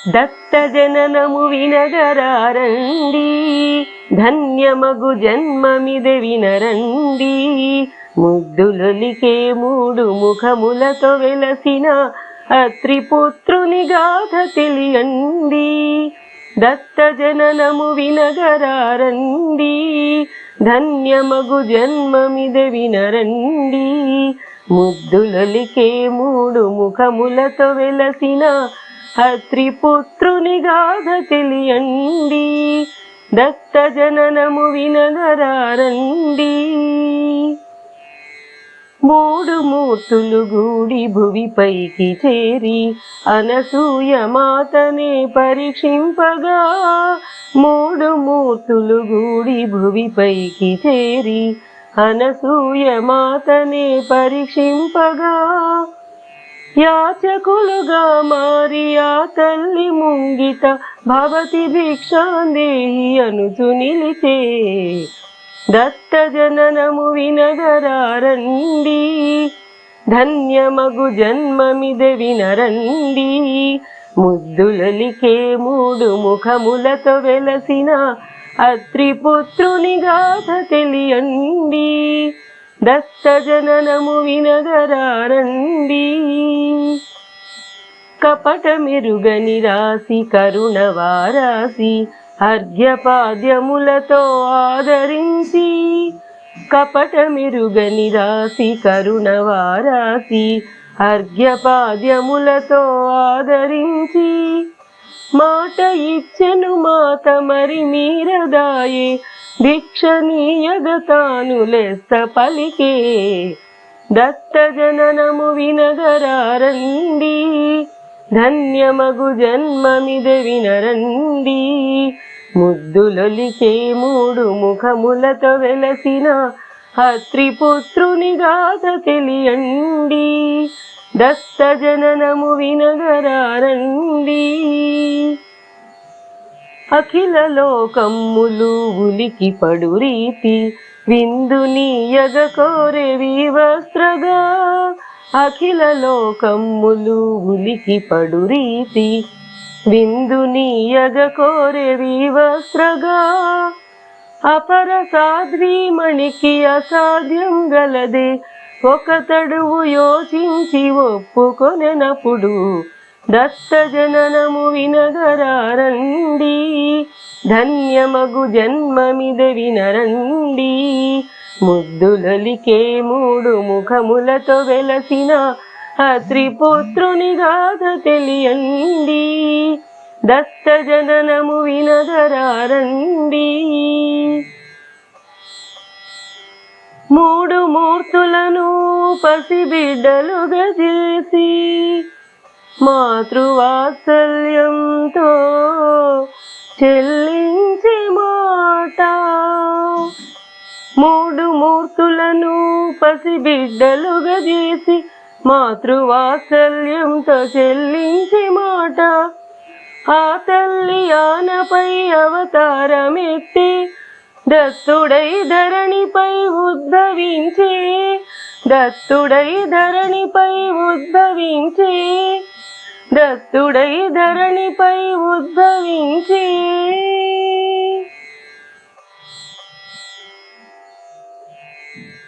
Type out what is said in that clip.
దత్త జననము వినగరారండి, ధన్యమగు జన్మమిదే వినరండి. ముద్దులొలికే మూడు ముఖములతో వెలసిన అత్రిపుత్రుని గాథ తెలియండి. దత్త జననము వినగరారండి, ధన్యమగు జన్మమిదే వినరండి. ముద్దులొలికే మూడు ముఖములతో వెలసిన అత్రిపుత్రుని గాథ తెలియండి. దత్త జననము వినగరారండి. మూడు మూర్తులు గూడి భువిపైకి చేరి అనసూయ మాతనే పరీక్షింపగా. మూడు మూర్తులు గూడి భువిపైకి చేరి అనసూయ మాతనే పరీక్షింపగా. యాచకులుగా మారి ఆ తల్లి ముంగిట భవతి భిక్షాందేహి అనుచు నిలిచే. దత్త జననము వినగరారండి, ధన్యమగు జన్మమిదే వినరండి. ముద్దులొలికే మూడు ముఖములతో వెలసిన అత్రిపుత్రుని గాథ తెలియండి. దత్త జననము వినగరారండి. కపట మెరుగని రాసి కరుణ వారాసి అర్ఘ్యపాద్యములతో ఆదరించి. కపట మెరుగని రాసి కరుణ వారాసి అర్ఘ్యపాద్యములతో ఆదరించి. మాట ఇచ్చెను మాత మరి మీరదాయే, భిక్షనీయగ తాను లెస్స పలికే. దత్త జననము వినగరారండి, ధన్యమగు జన్మమిదే వినరండి. ముద్దులొలికే మూడు ముఖములతో వెలసిన అత్రిపుత్రుని గాథ తెలియండి. దత్త జననము వినగరారండి. అఖిల లోకమ్ములు ఉలికి పడు రీతి విందునీయగ కోరే వివస్త్రగా. అఖిల లోకమ్ములు ఉలికి పడు రీతి విందునీయగ కోరే వివస్త్రగా. అపర సాధ్వీమణికి అసాధ్యం గలదే, ఒక తడువు యోచించి ఒప్పుకొనెనప్పుడు. దత్త జననము వినగరారండి, ధన్యమగు జన్మమిదే వినరండి. ముద్దులొలికే మూడు ముఖములతో వెలసిన అత్రిపుత్రుని గాథ తెలియండి. దత్త జననము వినగరారండి. మూడు మూర్తులను పసిబిడ్డలుగా చేసి మాతృవాత్సల్యంతో చెల్లించే మాట. మూడు మూర్తులను పసిబిడ్డలుగా చేసి మాతృవాత్సల్యంతో చెల్లించే మాట. ఆ తల్లి ఆనపై అవతారమెత్తి దత్తుడై ధరణిపై ఉద్భవించే. దత్తుడై ధరణిపై ఉద్భవించే. దత్తుడై ధరణిపై ఉద్భవించే.